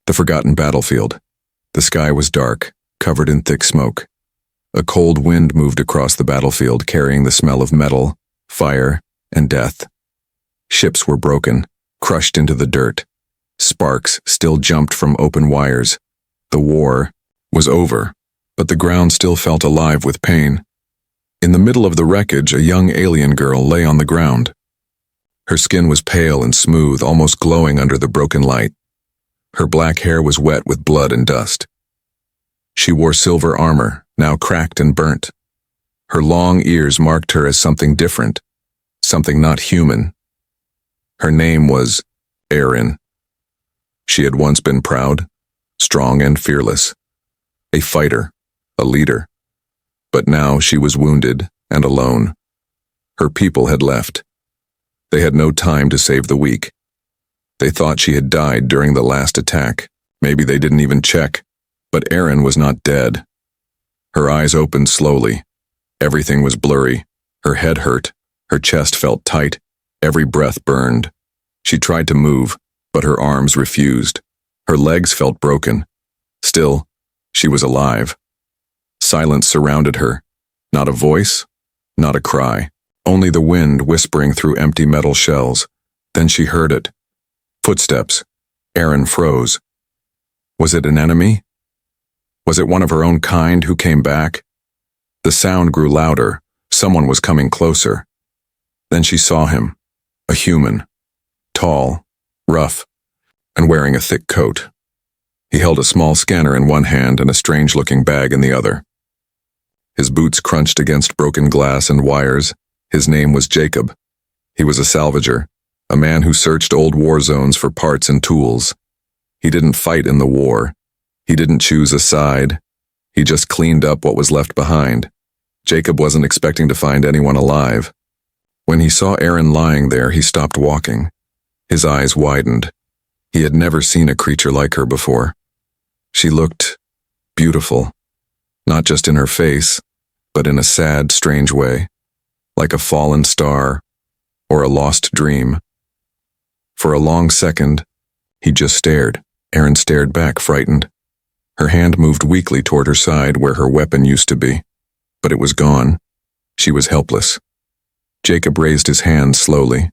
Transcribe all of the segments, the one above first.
The forgotten battlefield. The sky was dark, covered in thick smoke. A cold wind moved across the battlefield, carrying the smell of metal, fire, and death. Ships were broken, crushed into the dirt. Sparks still jumped from open wires. The war was over, but the ground still felt alive with pain. In the middle of the wreckage, a young alien girl lay on the ground. Her skin was pale and smooth, almost glowing under the broken light. Her black hair was wet with blood and dust. She wore silver armor, now cracked and burnt. Her long ears marked her as something different, something not human. Her name was Erin. She had once been proud, strong and fearless, a fighter, a leader. But now she was wounded and alone. Her people had left. They had no time to save the weak. They thought she had died during the last attack. Maybe they didn't even check. But Erin was not dead. Her eyes opened slowly. Everything was blurry. Her head hurt. Her chest felt tight. Every breath burned. She tried to move, but her arms refused. Her legs felt broken. Still, she was alive. Silence surrounded her. Not a voice, not a cry. Only the wind whispering through empty metal shells. Then she heard it. Footsteps. Erin froze. Was it an enemy? Was it one of her own kind who came back? The sound grew louder. Someone was coming closer. Then she saw him. A human. Tall, rough, and wearing a thick coat. He held a small scanner in one hand and a strange-looking bag in the other. His boots crunched against broken glass and wires. His name was Jacob. He was a salvager, a man who searched old war zones for parts and tools. He didn't fight in the war. He didn't choose a side. He just cleaned up what was left behind. Jacob wasn't expecting to find anyone alive. When he saw Erin lying there, he stopped walking. His eyes widened. He had never seen a creature like her before. She looked beautiful, not just in her face, but in a sad, strange way, like a fallen star or a lost dream. For a long second, he just stared. Erin stared back, frightened. Her hand moved weakly toward her side where her weapon used to be, but it was gone. She was helpless. Jacob raised his hand slowly.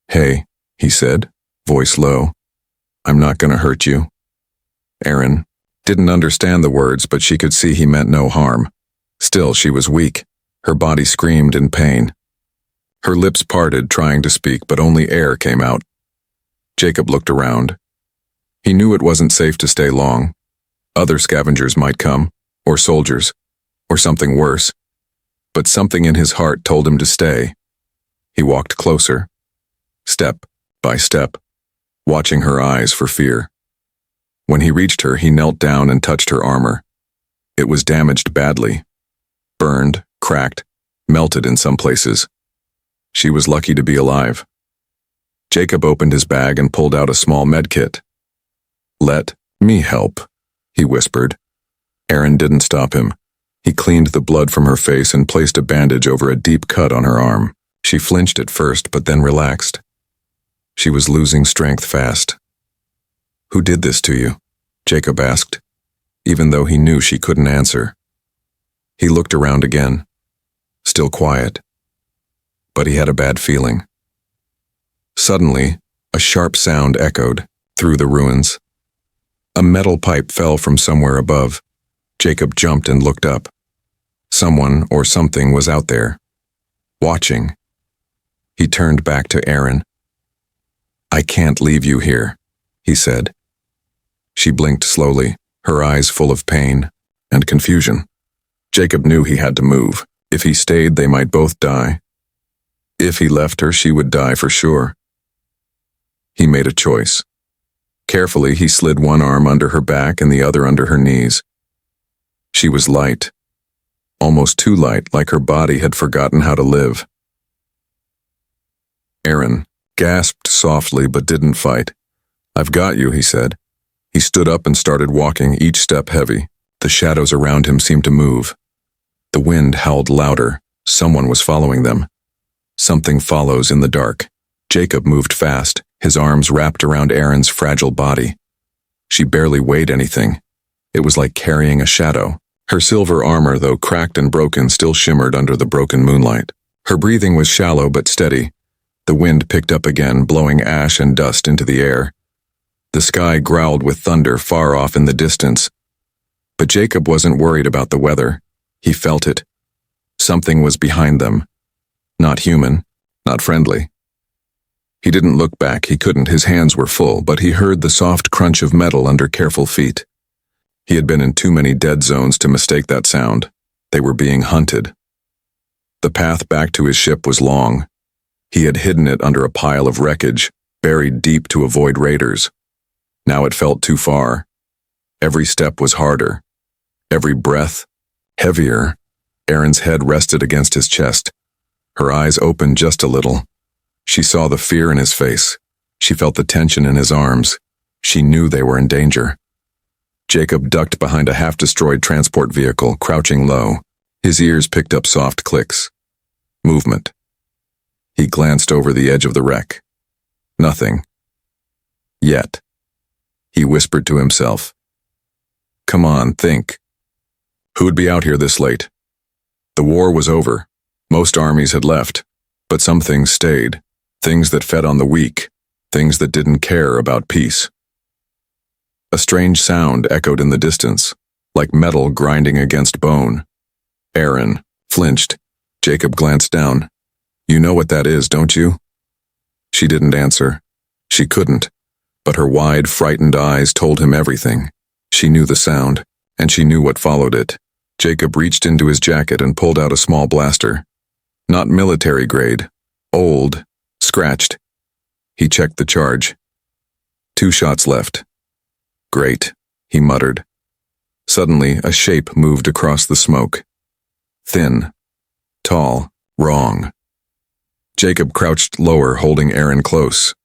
"Hey," he said, voice low. "I'm not gonna hurt you." Erin didn't understand the words, but she could see he meant no harm. Still, she was weak. Her body screamed in pain. Her lips parted, trying to speak, but only air came out. Jacob looked around. He knew it wasn't safe to stay long. Other scavengers might come, or soldiers, or something worse. But something in his heart told him to stay. He walked closer, step by step, watching her eyes for fear. When he reached her, he knelt down and touched her armor. It was damaged badly, burned, cracked, melted in some places. She was lucky to be alive. Jacob opened his bag and pulled out a small medkit. "Let me help," he whispered. Erin didn't stop him. He cleaned the blood from her face and placed a bandage over a deep cut on her arm. She flinched at first, but then relaxed. She was losing strength fast. "Who did this to you?" Jacob asked, even though he knew she couldn't answer. He looked around again, still quiet, but he had a bad feeling. Suddenly, a sharp sound echoed through the ruins. A metal pipe fell from somewhere above. Jacob jumped and looked up. Someone or something was out there, watching. He turned back to Erin. "I can't leave you here," he said. She blinked slowly, her eyes full of pain and confusion. Jacob knew he had to move. If he stayed, they might both die. If he left her, she would die for sure. He made a choice. Carefully, he slid one arm under her back and the other under her knees. She was light, almost too light, like her body had forgotten how to live. Erin gasped softly but didn't fight. "I've got you," he said. He stood up and started walking, each step heavy. The shadows around him seemed to move. The wind howled louder. Someone was following them. Something follows in the dark. Jacob moved fast, his arms wrapped around Erin's fragile body. She barely weighed anything. It was like carrying a shadow. Her silver armor, though cracked and broken, still shimmered under the broken moonlight. Her breathing was shallow but steady. The wind picked up again, blowing ash and dust into the air. The sky growled with thunder far off in the distance. But Jacob wasn't worried about the weather. He felt it. Something was behind them. Not human, not friendly. He didn't look back, he couldn't, his hands were full, but he heard the soft crunch of metal under careful feet. He had been in too many dead zones to mistake that sound. They were being hunted. The path back to his ship was long. He had hidden it under a pile of wreckage, buried deep to avoid raiders. Now it felt too far. Every step was harder. Every breath, heavier. Erin's head rested against his chest. Her eyes opened just a little. She saw the fear in his face. She felt the tension in his arms. She knew they were in danger. Jacob ducked behind a half-destroyed transport vehicle, crouching low. His ears picked up soft clicks. Movement. He glanced over the edge of the wreck. Nothing. Yet. He whispered to himself. Come on, think. Who'd be out here this late? The war was over. Most armies had left. But some things stayed. Things that fed on the weak. Things that didn't care about peace. A strange sound echoed in the distance, like metal grinding against bone. Erin flinched. Jacob glanced down. You know what that is, don't you? She didn't answer. She couldn't. But her wide, frightened eyes told him everything. She knew the sound, and she knew what followed it. Jacob reached into his jacket and pulled out a small blaster. Not military grade. Old. Scratched. He checked the charge. 2 shots left. Great, he muttered. Suddenly, a shape moved across the smoke. Thin. Tall. Wrong. Jacob crouched lower, holding Erin close.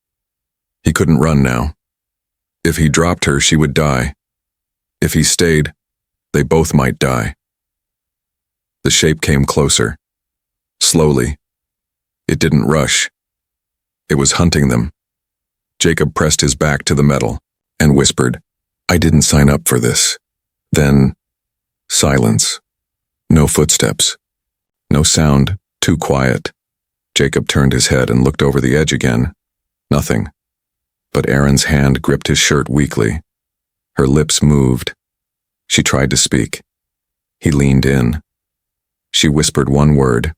He couldn't run now. If he dropped her, she would die. If he stayed, they both might die. The shape came closer. Slowly. It didn't rush. It was hunting them. Jacob pressed his back to the metal and whispered, I didn't sign up for this. Then, silence. No footsteps. No sound, too quiet. Jacob turned his head and looked over the edge again. Nothing. But Erin's hand gripped his shirt weakly. Her lips moved. She tried to speak. He leaned in. She whispered one word.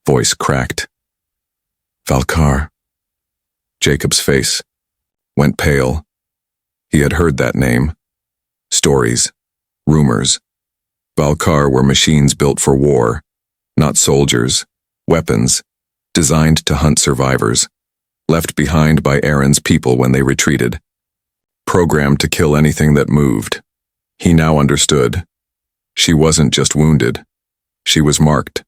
Voice cracked. Valkar. Jacob's face went pale. He had heard that name. Stories. Rumors. Valkar were machines built for war. Not soldiers. Weapons. Designed to hunt survivors. Left behind by Erin's people when they retreated. Programmed to kill anything that moved. He now understood. She wasn't just wounded. She was marked.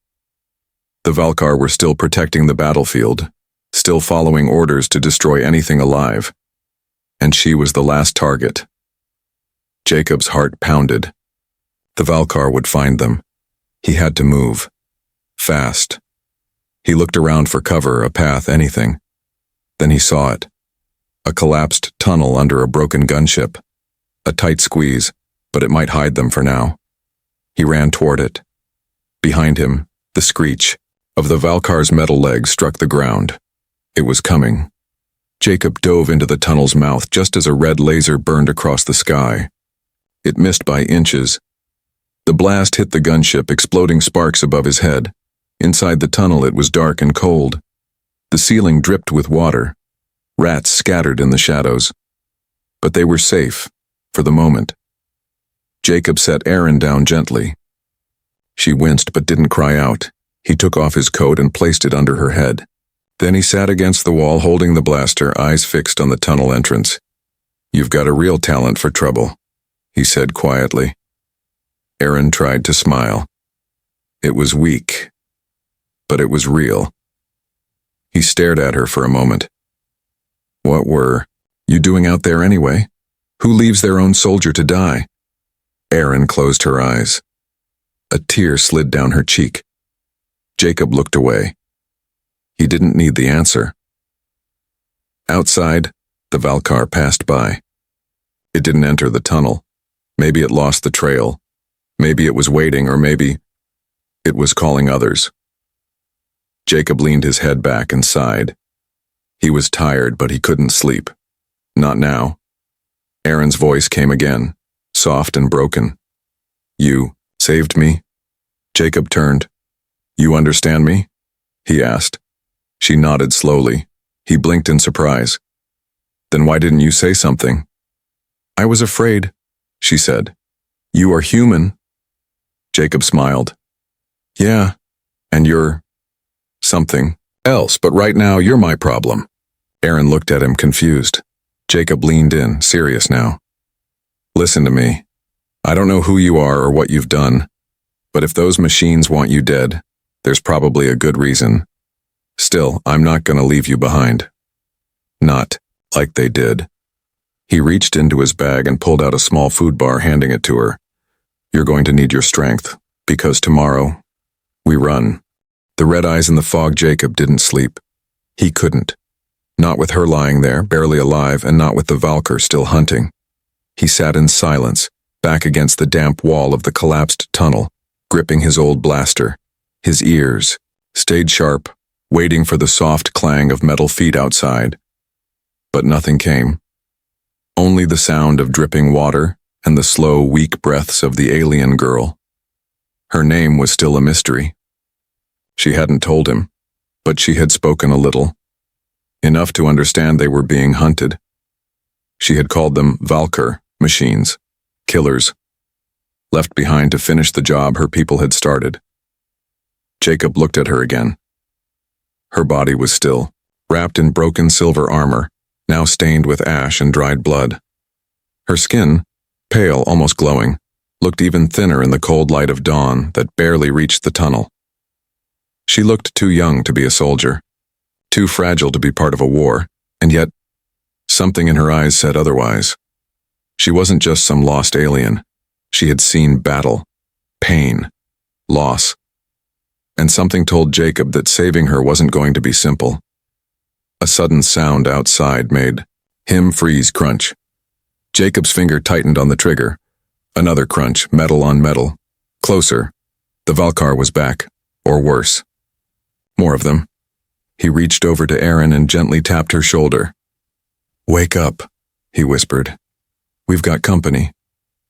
The Valkar were still protecting the battlefield, still following orders to destroy anything alive. And she was the last target. Jacob's heart pounded. The Valkar would find them. He had to move. Fast. He looked around for cover, a path, anything. Then he saw it. A collapsed tunnel under a broken gunship. A tight squeeze, but it might hide them for now. He ran toward it. Behind him, the screech of the Valkar's metal legs struck the ground. It was coming. Jacob dove into the tunnel's mouth just as a red laser burned across the sky. It missed by inches. The blast hit the gunship, exploding sparks above his head. Inside the tunnel it was dark and cold. The ceiling dripped with water. Rats scattered in the shadows. But they were safe, for the moment. Jacob set Erin down gently. She winced but didn't cry out. He took off his coat and placed it under her head. Then he sat against the wall holding the blaster, eyes fixed on the tunnel entrance. You've got a real talent for trouble, he said quietly. Erin tried to smile. It was weak, but it was real. He stared at her for a moment. What were you doing out there anyway? Who leaves their own soldier to die? Erin closed her eyes. A tear slid down her cheek. Jacob looked away. He didn't need the answer. Outside, the Valkar passed by. It didn't enter the tunnel. Maybe it lost the trail. Maybe it was waiting, or maybe it was calling others. Jacob leaned his head back and sighed. He was tired, but he couldn't sleep. Not now. Aaron's voice came again, soft and broken. You saved me? Jacob turned. You understand me? He asked. She nodded slowly. He blinked in surprise. Then why didn't you say something? I was afraid, she said. You are human. Jacob smiled. Yeah, and you're something else, but right now you're my problem. Aaron looked at him confused. Jacob leaned in, serious now. Listen to me. I don't know who you are or what you've done, but if those machines want you dead, there's probably a good reason. Still, I'm not going to leave you behind. Not like they did. He reached into his bag and pulled out a small food bar, handing it to her. You're going to need your strength, because tomorrow, we run. The red eyes in the fog. Jacob didn't sleep. He couldn't. Not with her lying there, barely alive, and not with the Valkyr still hunting. He sat in silence, back against the damp wall of the collapsed tunnel, gripping his old blaster. His ears stayed sharp, waiting for the soft clang of metal feet outside. But nothing came. Only the sound of dripping water and the slow, weak breaths of the alien girl. Her name was still a mystery. She hadn't told him, but she had spoken a little. Enough to understand they were being hunted. She had called them Valkyr machines, killers, left behind to finish the job her people had started. Jacob looked at her again. Her body was still, wrapped in broken silver armor, now stained with ash and dried blood. Her skin, pale, almost glowing, looked even thinner in the cold light of dawn that barely reached the tunnel. She looked too young to be a soldier, too fragile to be part of a war, and yet something in her eyes said otherwise. She wasn't just some lost alien. She had seen battle, pain, loss. And something told Jacob that saving her wasn't going to be simple. A sudden sound outside made him freeze. Crunch. Jacob's finger tightened on the trigger. Another crunch, metal on metal. Closer. The Valkyr was back, or worse. More of them. He reached over to Aaron and gently tapped her shoulder. Wake up, he whispered. We've got company.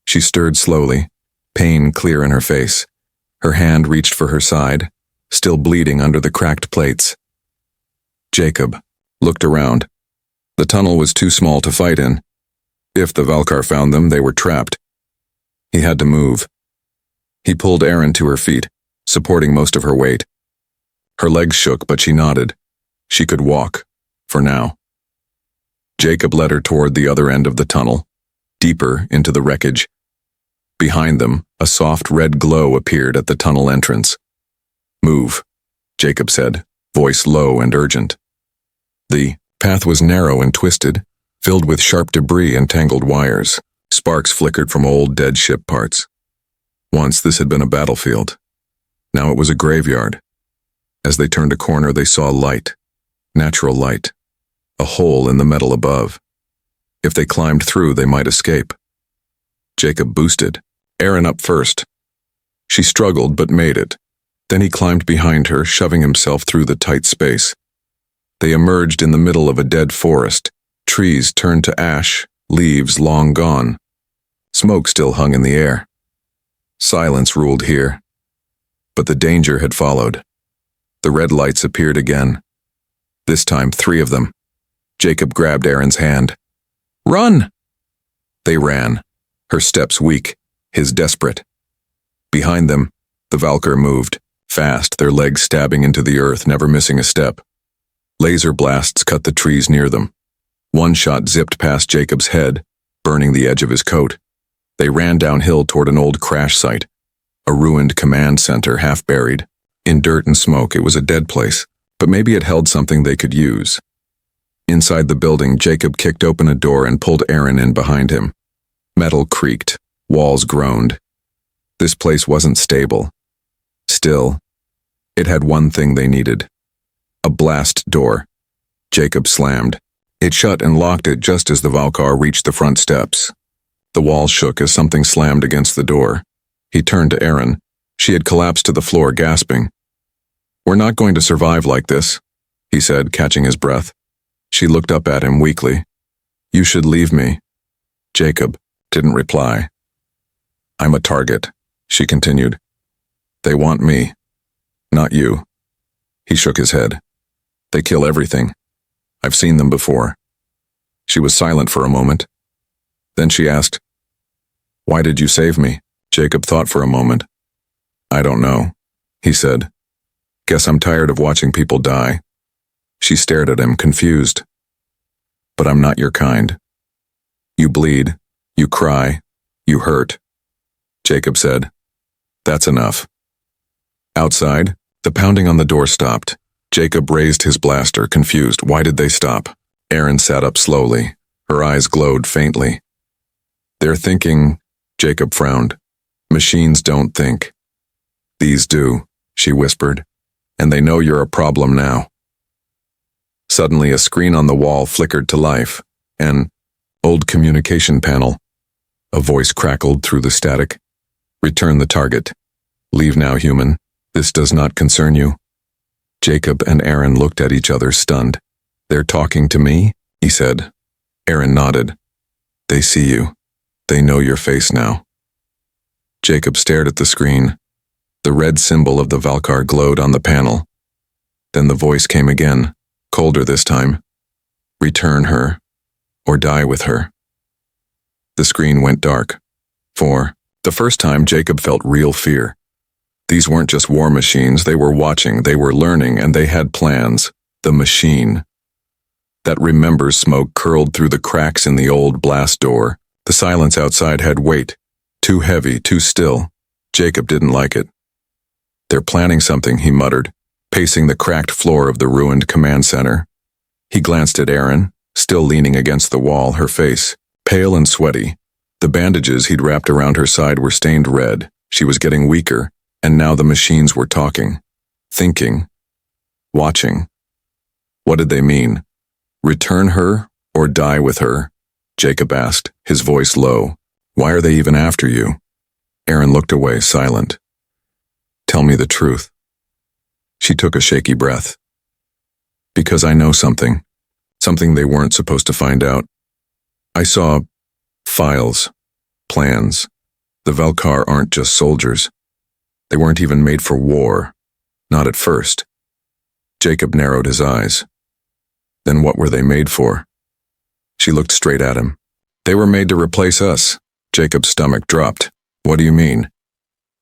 She stirred slowly, pain clear in her face. Her hand reached for her side, still bleeding under the cracked plates. Jacob looked around. The tunnel was too small to fight in. If the Valkyr found them, they were trapped. He had to move. He pulled Aaron to her feet, supporting most of her weight. Her legs shook, but she nodded. She could walk, for now. Jacob led her toward the other end of the tunnel, deeper into the wreckage. Behind them, a soft red glow appeared at the tunnel entrance. Move, Jacob said, voice low and urgent. The path was narrow and twisted, filled with sharp debris and tangled wires. Sparks flickered from old dead ship parts. Once this had been a battlefield. Now it was a graveyard. As they turned a corner, they saw light. Natural light. A hole in the metal above. If they climbed through, they might escape. Jacob boosted, Aaron up first. She struggled but made it. Then he climbed behind her, shoving himself through the tight space. They emerged in the middle of a dead forest. Trees turned to ash, leaves long gone. Smoke still hung in the air. Silence ruled here. But the danger had followed. The red lights appeared again. This time, 3 of them. Jacob grabbed Aaron's hand. Run! They ran, her steps weak, his desperate. Behind them, the Valkyr moved, fast, their legs stabbing into the earth, never missing a step. Laser blasts cut the trees near them. One shot zipped past Jacob's head, burning the edge of his coat. They ran downhill toward an old crash site, a ruined command center half buried. In dirt and smoke, it was a dead place, but maybe it held something they could use. Inside the building, Jacob kicked open a door and pulled Aaron in behind him. Metal creaked, walls groaned. This place wasn't stable. Still, it had one thing they needed. A blast door. Jacob slammed. It shut and locked it just as the Valkyr reached the front steps. The wall shook as something slammed against the door. He turned to Erin. She had collapsed to the floor, gasping. "We're not going to survive like this," he said, catching his breath. She looked up at him weakly. "You should leave me." Jacob didn't reply. "I'm a target," she continued. "They want me, not you." He shook his head. "They kill everything. I've seen them before." She was silent for a moment. Then she asked, "Why did you save me?" Jacob thought for a moment. "I don't know," he said. "Guess I'm tired of watching people die." She stared at him, confused. "But I'm not your kind. You bleed, you cry, you hurt." Jacob said, "That's enough." Outside, the pounding on the door stopped. Jacob raised his blaster, confused. Why did they stop? Erin sat up slowly. Her eyes glowed faintly. "They're thinking," Jacob frowned. "Machines don't think." "These do," she whispered. "And they know you're a problem now." Suddenly, a screen on the wall flickered to life. An old communication panel. A voice crackled through the static. "Return the target. Leave now, human. This does not concern you." Jacob and Erin looked at each other, stunned. "They're talking to me?" he said. Erin nodded. "They see you. They know your face now." Jacob stared at the screen. The red symbol of the Valkyr glowed on the panel. Then the voice came again, colder this time. "Return her, or die with her." The screen went dark. For the first time, Jacob felt real fear. These weren't just war machines. They were watching, they were learning, and they had plans. The machine. That remember smoke curled through the cracks in the old blast door. The silence outside had weight. Too heavy, too still. Jacob didn't like it. "They're planning something," he muttered, pacing the cracked floor of the ruined command center. He glanced at Erin, still leaning against the wall, her face pale and sweaty. The bandages he'd wrapped around her side were stained red. She was getting weaker, and now the machines were talking, thinking, watching. What did they mean? "Return her or die with her?" Jacob asked, his voice low. "Why are they even after you?" Erin looked away, silent. "Tell me the truth." She took a shaky breath. "Because I know something. Something they weren't supposed to find out. I saw files, plans. The Valkyr aren't just soldiers. They weren't even made for war. Not at first." Jacob narrowed his eyes. "Then what were they made for?" She looked straight at him. "They were made to replace us." Jacob's stomach dropped. "What do you mean?"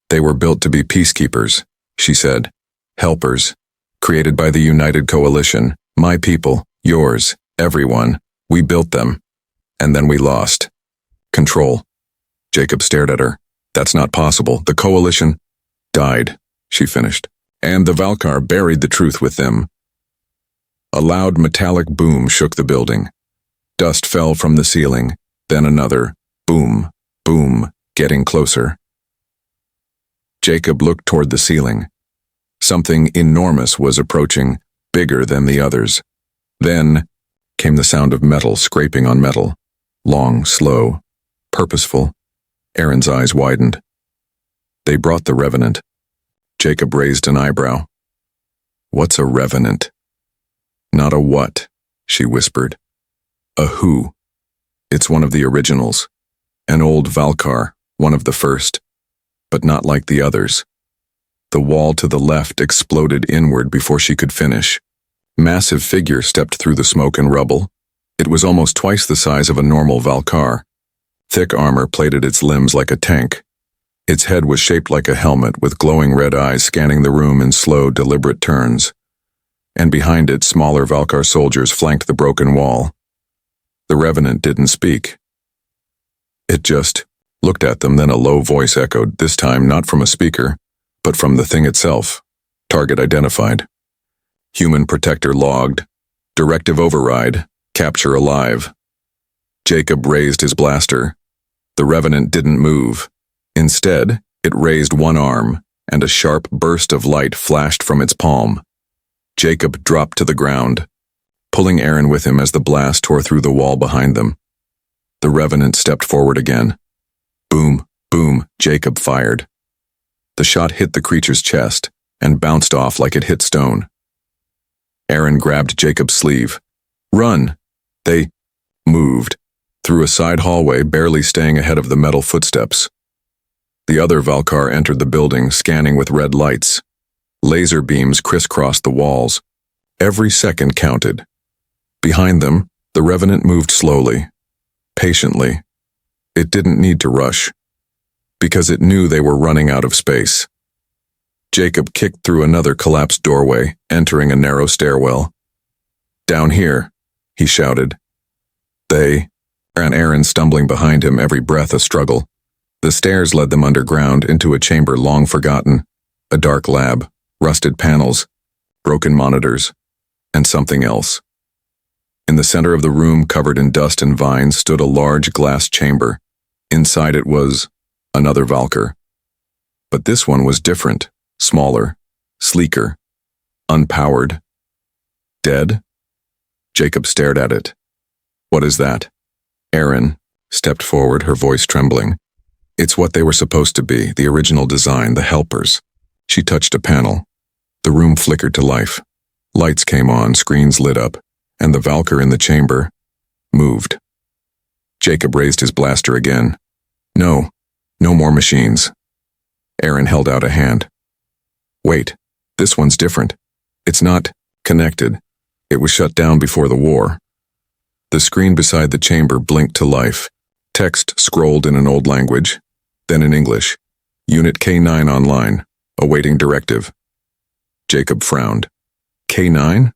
"They were built to be peacekeepers," she said. "Helpers. Created by the United Coalition. My people, yours, everyone. We built them. And then we lost control." Jacob stared at her. "That's not possible. The Coalition died," she finished. "And the Valkyr buried the truth with them." A loud metallic boom shook the building. Dust fell from the ceiling, then another boom, boom, getting closer. Jacob looked toward the ceiling. Something enormous was approaching, bigger than the others. Then came the sound of metal scraping on metal. Long, slow, purposeful. Erin's eyes widened. They brought the Revenant. Jacob raised an eyebrow. "What's a Revenant?" "Not a what," she whispered. "A who. It's one of the originals. An old Valkyr, one of the first. But not like the others." The wall to the left exploded inward before she could finish. Massive figure stepped through the smoke and rubble. It was almost twice the size of a normal Valkyr. Thick armor plated its limbs like a tank. Its head was shaped like a helmet, with glowing red eyes scanning the room in slow, deliberate turns. And behind it, smaller Valkyr soldiers flanked the broken wall. The Revenant didn't speak. It just looked at them, then a low voice echoed, this time not from a speaker, but from the thing itself. Target identified. Human protector logged. Directive override. Capture alive. Jacob raised his blaster. The Revenant didn't move. Instead, it raised one arm, and a sharp burst of light flashed from its palm. Jacob dropped to the ground, pulling Erin with him as the blast tore through the wall behind them. The Revenant stepped forward again. Boom, boom, Jacob fired. The shot hit the creature's chest and bounced off like it hit stone. Aaron grabbed Jacob's sleeve. Run! They moved through a side hallway, barely staying ahead of the metal footsteps. The other Valkar entered the building, scanning with red lights. Laser beams crisscrossed the walls. Every second counted. Behind them, the Revenant moved slowly, patiently. It didn't need to rush, because it knew they were running out of space. Jacob kicked through another collapsed doorway, entering a narrow stairwell. Down here, he shouted. They ran, Aaron stumbling behind him, every breath a struggle. The stairs led them underground into a chamber long forgotten, a dark lab, rusted panels, broken monitors, and something else. In the center of the room, covered in dust and vines, stood a large glass chamber. Inside it was another Valkyr. But this one was different, smaller, sleeker, unpowered. Dead? Jacob stared at it. What is that? Aaron stepped forward, her voice trembling. It's what they were supposed to be, the original design, the helpers. She touched a panel. The room flickered to life. Lights came on, screens lit up, and the Valkyr in the chamber moved. Jacob raised his blaster again. No more machines. Aaron held out a hand. Wait, this one's different. It's not connected. It was shut down before the war. The screen beside the chamber blinked to life. Text scrolled in an old language, then in English. Unit K9 online, awaiting directive. Jacob frowned. K9?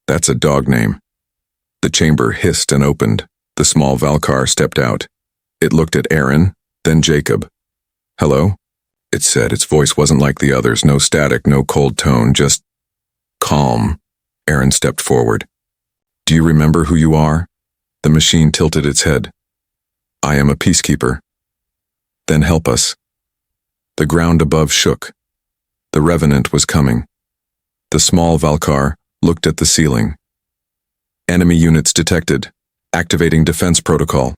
That's a dog name. The chamber hissed and opened. The small Valkar stepped out. It looked at Aaron, then Jacob. Hello? It said. Its voice wasn't like the others, no static, no cold tone, just calm. Aaron stepped forward. Do you remember who you are? The machine tilted its head. I am a peacekeeper. Then help us. The ground above shook. The Revenant was coming. The small Valkar looked at the ceiling. Enemy units detected. Activating defense protocol.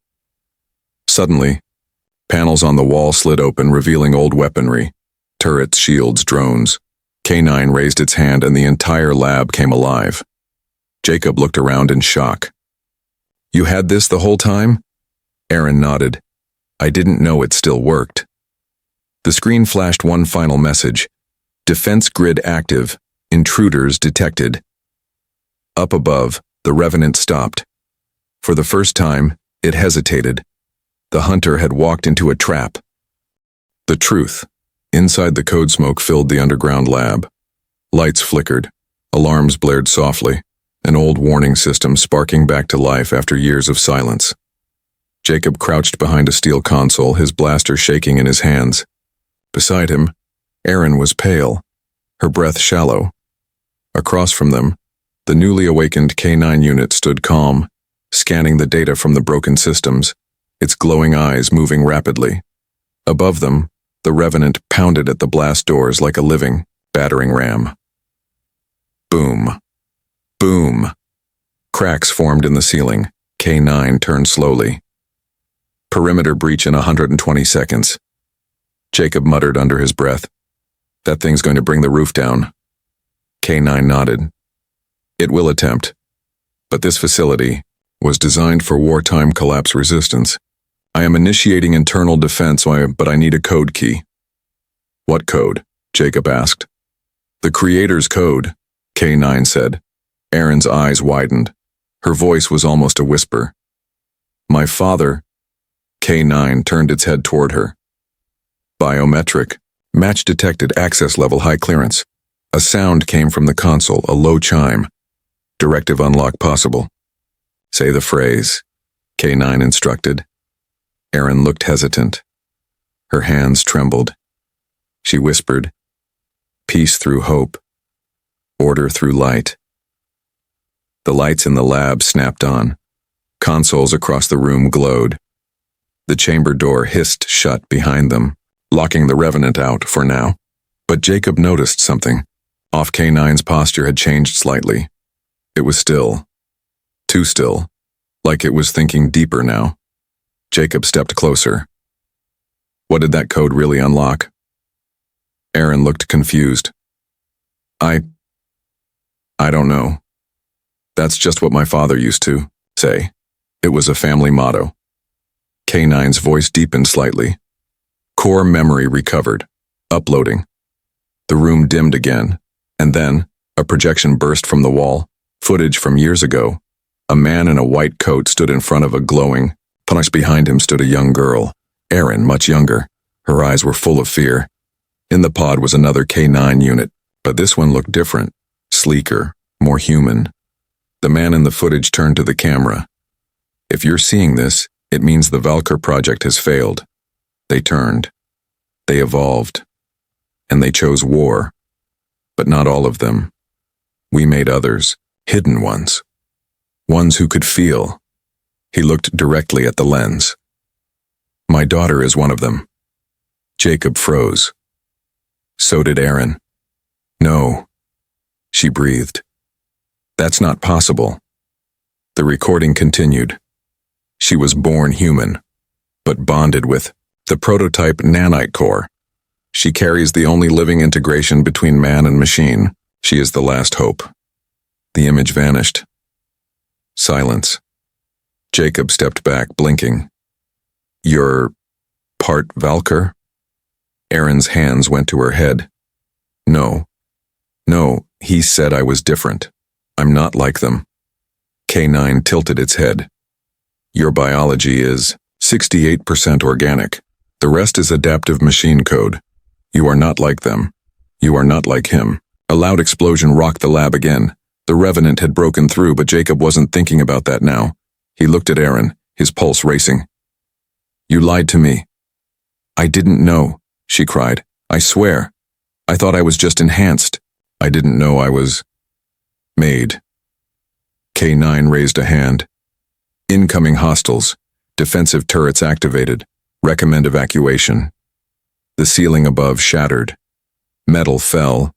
Suddenly, panels on the wall slid open, revealing old weaponry. Turrets, shields, drones. K9 raised its hand and the entire lab came alive. Jacob looked around in shock. You had this the whole time? Aaron nodded. I didn't know it still worked. The screen flashed one final message. Defense grid active. Intruders detected. Up above, the Revenant stopped. For the first time, it hesitated. The hunter had walked into a trap. The truth. Inside, the code smoke filled the underground lab. Lights flickered. Alarms blared softly. An old warning system sparking back to life after years of silence. Jacob crouched behind a steel console, his blaster shaking in his hands. Beside him, Aaron was pale, her breath shallow. Across from them, the newly awakened K9 unit stood calm, scanning the data from the broken systems, its glowing eyes moving rapidly. Above them, the Revenant pounded at the blast doors like a living, battering ram. Boom. Boom. Cracks formed in the ceiling. K9 turned slowly. Perimeter breach in 120 seconds. Jacob muttered under his breath. That thing's going to bring the roof down. K9 nodded. It will attempt. But this facility was designed for wartime collapse resistance. I am initiating internal defense, but I need a code key. What code? Jacob asked. The Creator's code, K9 said. Aaron's eyes widened. Her voice was almost a whisper. My father. K9 turned its head toward her. Biometric. Match detected, access level, high clearance. A sound came from the console, a low chime. Directive unlock possible. Say the phrase, K9 instructed. Aaron looked hesitant. Her hands trembled. She whispered, peace through hope, order through light. The lights in the lab snapped on. Consoles across the room glowed. The chamber door hissed shut behind them, locking the Revenant out for now. But Jacob noticed something. Off K9's posture had changed slightly. It was still. Too still. Like it was thinking deeper now. Jacob stepped closer. What did that code really unlock? Aaron looked confused. I don't know. That's just what my father used to say. It was a family motto. K9's voice deepened slightly. Core memory recovered. Uploading. The room dimmed again, and then a projection burst from the wall. Footage from years ago. A man in a white coat stood in front of a glowing. Behind him stood a young girl. Aaron, much younger. Her eyes were full of fear. In the pod was another K9 unit, but this one looked different. Sleeker, more human. The man in the footage turned to the camera. If you're seeing this, it means the Valkyr project has failed. They turned. They evolved. And they chose war. But not all of them. We made others, hidden ones. Ones who could feel. He looked directly at the lens. My daughter is one of them. Jacob froze. So did Aaron. No. She breathed. That's not possible. The recording continued. She was born human, but bonded with the prototype nanite core. She carries the only living integration between man and machine. She is the last hope. The image vanished. Silence. Jacob stepped back, blinking. You're part Valkyr? Aaron's hands went to her head. No, he said I was different. I'm not like them. K9 tilted its head. Your biology is 68% organic. The rest is adaptive machine code. You are not like them. You are not like him. A loud explosion rocked the lab again. The Revenant had broken through, but Jacob wasn't thinking about that now. He looked at Aaron, his pulse racing. You lied to me. I didn't know, she cried. I swear. I thought I was just enhanced. I didn't know I was made. K9 raised a hand. Incoming hostiles. Defensive turrets activated. Recommend evacuation. The ceiling above shattered. Metal fell.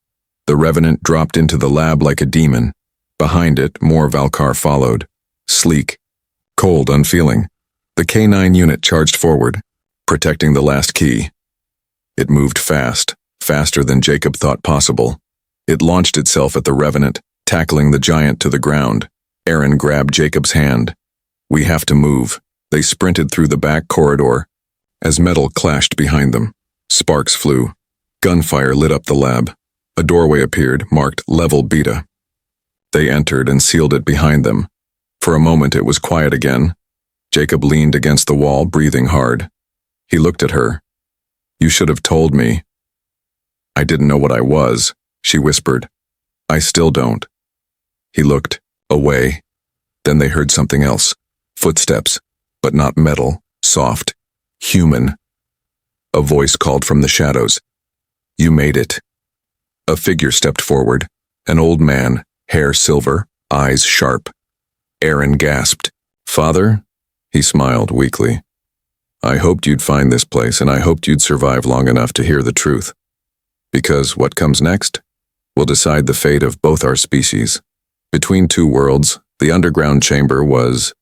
The Revenant dropped into the lab like a demon. Behind it, more Valkyr followed. Sleek. Cold, unfeeling. The K9 unit charged forward, protecting the last key. It moved fast, faster than Jacob thought possible. It launched itself at the Revenant, tackling the giant to the ground. Aaron grabbed Jacob's hand. We have to move. They sprinted through the back corridor. As metal clashed behind them, sparks flew. Gunfire lit up the lab. A doorway appeared, marked Level Beta. They entered and sealed it behind them. For a moment it was quiet again. Jacob leaned against the wall, breathing hard. He looked at her. You should have told me. I didn't know what I was, she whispered. I still don't. He looked away. Then they heard something else. Footsteps, but not metal, soft, human. A voice called from the shadows. You made it. A figure stepped forward. An old man, hair silver, eyes sharp. Aaron gasped. Father? He smiled weakly. I hoped you'd find this place, and I hoped you'd survive long enough to hear the truth. Because what comes next will decide the fate of both our species. Between two worlds, the underground chamber was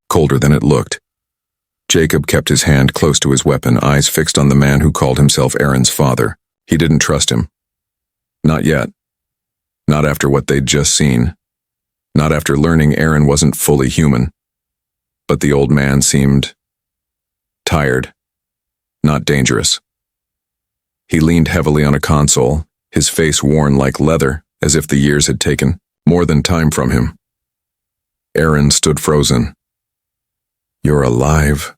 colder than it looked. Jacob kept his hand close to his weapon, eyes fixed on the man who called himself Aaron's father. He didn't trust him. Not yet. Not after what they'd just seen. Not after learning Aaron wasn't fully human. But the old man seemed tired, not dangerous. He leaned heavily on a console, his face worn like leather, as if the years had taken more than time from him. Aaron stood frozen. You're alive,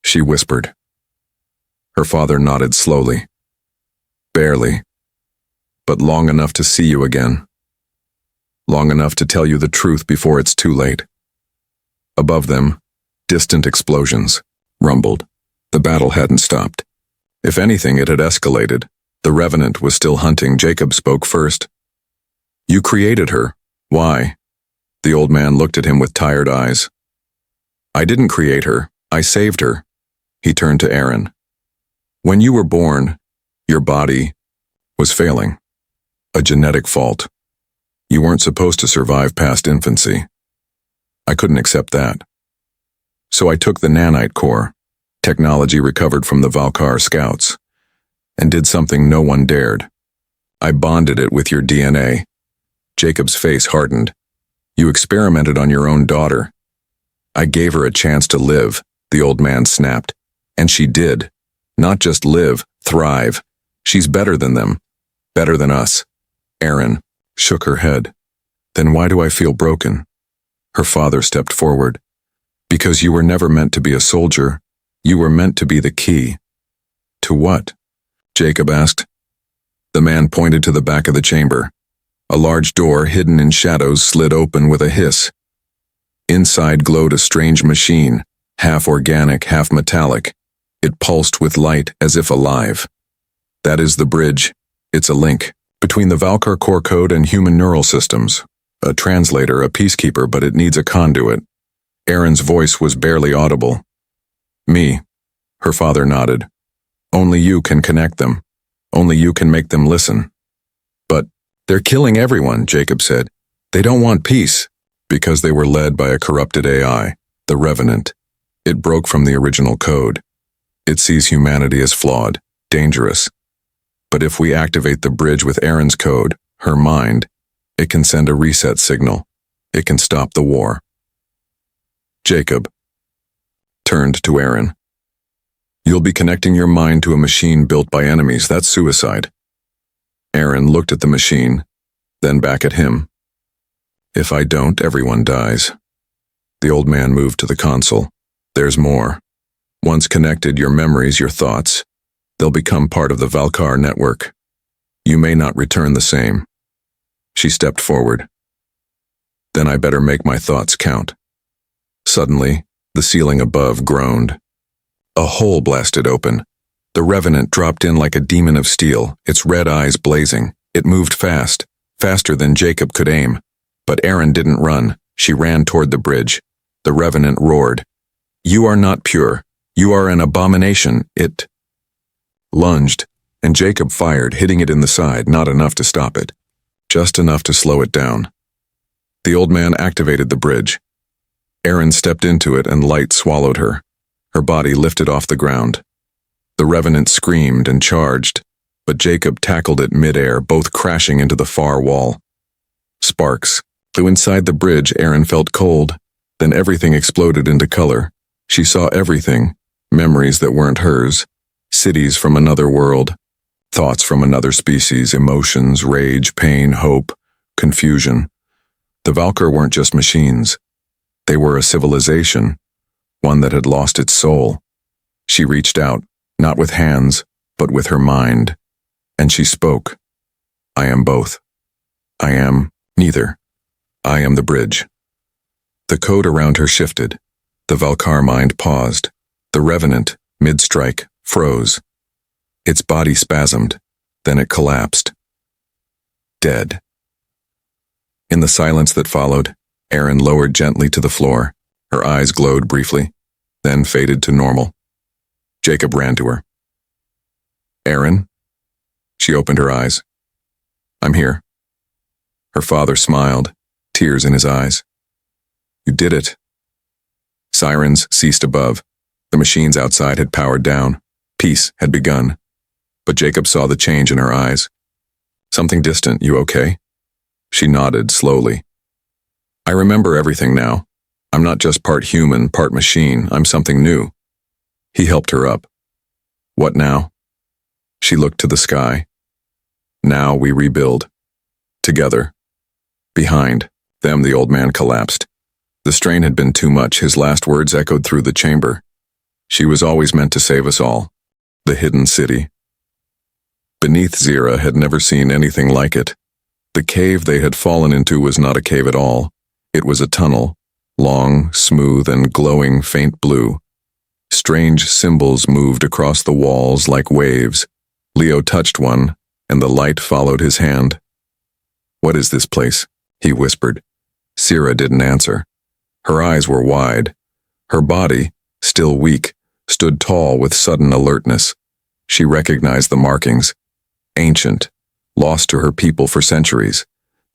she whispered. Her father nodded slowly. Barely, but long enough to see you again. Long enough to tell you the truth before it's too late. Above them, distant explosions rumbled. The battle hadn't stopped. If anything, it had escalated. The Revenant was still hunting. Jacob spoke first. You created her. Why? The old man looked at him with tired eyes. I didn't create her. I saved her. He turned to Aaron. When you were born, your body was failing. A genetic fault. You weren't supposed to survive past infancy. I couldn't accept that. So I took the nanite core, technology recovered from the Valkar scouts, and did something no one dared. I bonded it with your DNA. Jacob's face hardened. You experimented on your own daughter. I gave her a chance to live, the old man snapped. And she did. Not just live, thrive. She's better than them. Better than us. Erin shook her head. Then why do I feel broken? Her father stepped forward. Because you were never meant to be a soldier. You were meant to be the key. To what? Jacob asked. The man pointed to the back of the chamber. A large door hidden in shadows slid open with a hiss. Inside glowed a strange machine, half organic, half metallic. It pulsed with light as if alive. That is the bridge. It's a link between the Valkar core code and human neural systems. A translator, a peacekeeper, but it needs a conduit. Erin's voice was barely audible. Me. Her father nodded. Only you can connect them. Only you can make them listen. But they're killing everyone, Jacob said. They don't want peace. Because they were led by a corrupted AI, the Revenant. It broke from the original code. It sees humanity as flawed, dangerous. But if we activate the bridge with Erin's code, her mind, it can send a reset signal. It can stop the war. Jacob turned to Erin. You'll be connecting your mind to a machine built by enemies. That's suicide. Erin looked at the machine, then back at him. If I don't, everyone dies. The old man moved to the console. There's more. Once connected, your memories, your thoughts, they'll become part of the Valkar network. You may not return the same. She stepped forward. Then I better make my thoughts count. Suddenly, the ceiling above groaned. A hole blasted open. The Revenant dropped in like a demon of steel, its red eyes blazing. It moved fast, faster than Jacob could aim. But Erin didn't run. She ran toward the bridge. The Revenant roared. You are not pure. You are an abomination. It lunged, and Jacob fired, hitting it in the side, not enough to stop it. Just enough to slow it down. The old man activated the bridge. Erin stepped into it and light swallowed her. Her body lifted off the ground. The Revenant screamed and charged, but Jacob tackled it midair, both crashing into the far wall. Sparks flew inside the bridge. Erin felt cold. Then everything exploded into color. She saw everything, memories that weren't hers, cities from another world, thoughts from another species, emotions, rage, pain, hope, confusion. The Valkar weren't just machines. They were a civilization, one that had lost its soul. She reached out, not with hands, but with her mind, and she spoke. I am both. I am neither. I am the bridge. The code around her shifted. The Valkar mind paused. The Revenant, mid-strike, froze. Its body spasmed. Then it collapsed. Dead. In the silence that followed, Erin lowered gently to the floor. Her eyes glowed briefly, then faded to normal. Jacob ran to her. Erin? She opened her eyes. I'm here. Her father smiled, tears in his eyes. You did it. Sirens ceased above. The machines outside had powered down. Peace had begun. But Jacob saw the change in her eyes. Something distant. You okay? She nodded slowly. I remember everything now. I'm not just part human, part machine. I'm something new. He helped her up. What now? She looked to the sky. Now we rebuild. Together. Behind them, the old man collapsed. The strain had been too much. His last words echoed through the chamber. She was always meant to save us all. The hidden city. Beneath Zira had never seen anything like it. The cave they had fallen into was not a cave at all. It was a tunnel, long, smooth, and glowing faint blue. Strange symbols moved across the walls like waves. Leo touched one, and the light followed his hand. What is this place? He whispered. Zira didn't answer. Her eyes were wide. Her body, still weak, stood tall with sudden alertness. She recognized the markings. Ancient, lost to her people for centuries.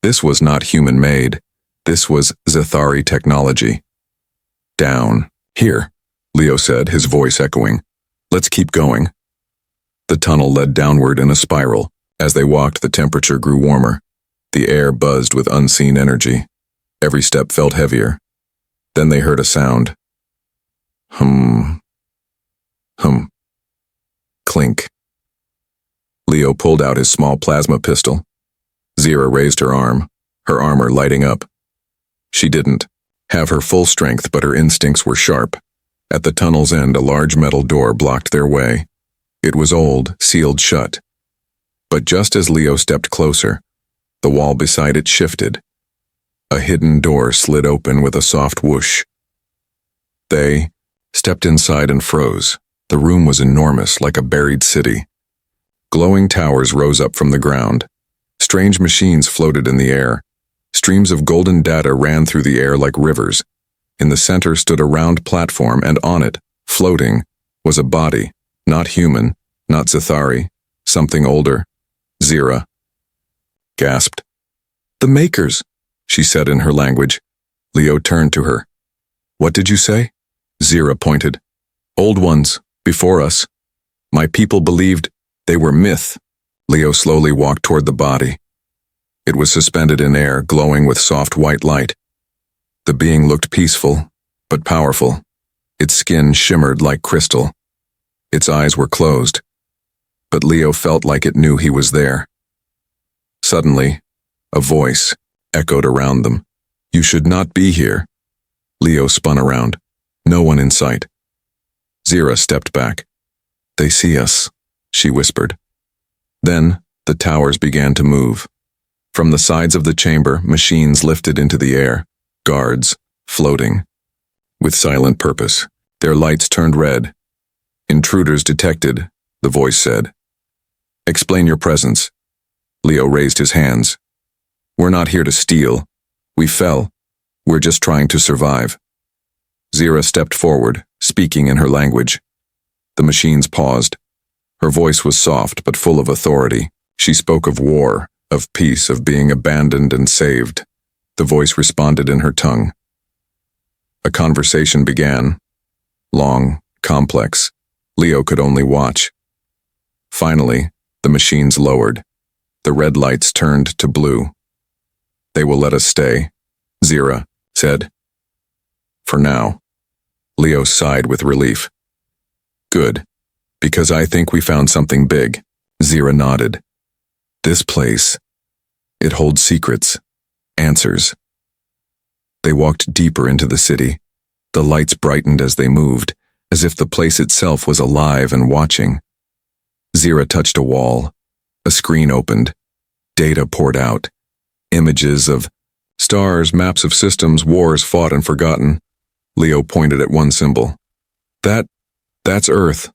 This was not human-made. This was Zathari technology. Down, Here, Leo said, his voice echoing. Let's keep going. The tunnel led downward in a spiral. As they walked, the temperature grew warmer. The air buzzed with unseen energy. Every step felt heavier. Then they heard a sound. Hum. Hum. Clink. Leo pulled out his small plasma pistol. Zira raised her arm, her armor lighting up. She didn't have her full strength, but her instincts were sharp. At the tunnel's end, a large metal door blocked their way. It was old, sealed shut. But just as Leo stepped closer, the wall beside it shifted. A hidden door slid open with a soft whoosh. They stepped inside and froze. The room was enormous, like a buried city. Glowing towers rose up from the ground. Strange machines floated in the air. Streams of golden data ran through the air like rivers. In the center stood a round platform, and on it, floating, was a body, not human, not Zathari, something older. Zira gasped. The Makers, she said in her language. Leo turned to her. What did you say? Zira pointed. Old ones, before us. My people believed they were myth. Leo slowly walked toward the body. It was suspended in air, glowing with soft white light. The being looked peaceful, but powerful. Its skin shimmered like crystal. Its eyes were closed, but Leo felt like it knew he was there. Suddenly, a voice echoed around them. You should not be here. Leo spun around. No one in sight. Zira stepped back. They see us, she whispered. Then, the towers began to move. From the sides of the chamber, machines lifted into the air, guards, floating. With silent purpose, their lights turned red. Intruders detected, the voice said. Explain your presence. Leo raised his hands. We're not here to steal. We fell. We're just trying to survive. Zira stepped forward, speaking in her language. The machines paused. Her voice was soft but full of authority. She spoke of war, of peace, of being abandoned and saved. The voice responded in her tongue. A conversation began. Long, complex. Leo could only watch. Finally, the machines lowered. The red lights turned to blue. They will let us stay, Zira said. For now. Leo sighed with relief. Good, because I think we found something big. Zira nodded. This place, it holds secrets, answers. They walked deeper into the city. The lights brightened as they moved, as if the place itself was alive and watching. Zira touched a wall. A screen opened. Data poured out. Images of stars, maps of systems, wars fought and forgotten. Leo pointed at one symbol. That's Earth.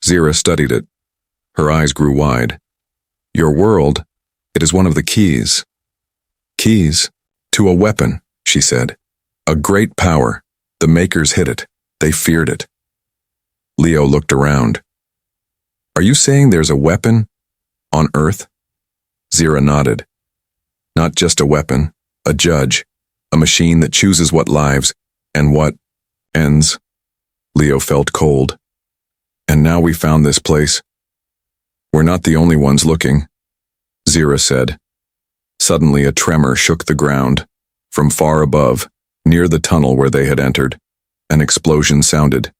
Zira studied it. Her eyes grew wide. Your world, it is one of the keys. Keys to a weapon, she said. A great power. The Makers hid it. They feared it. Leo looked around. Are you saying there's a weapon on Earth? Zira nodded. Not just a weapon, a judge, a machine that chooses what lives and what ends. Leo felt cold. And now we found this place. We're not the only ones looking, Zira said. Suddenly a tremor shook the ground. From far above, near the tunnel where they had entered, an explosion sounded.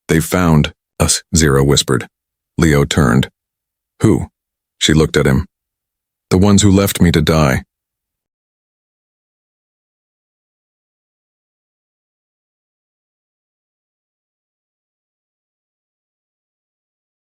They found us, Zira whispered. Leo turned. Who? She looked at him. The ones who left me to die.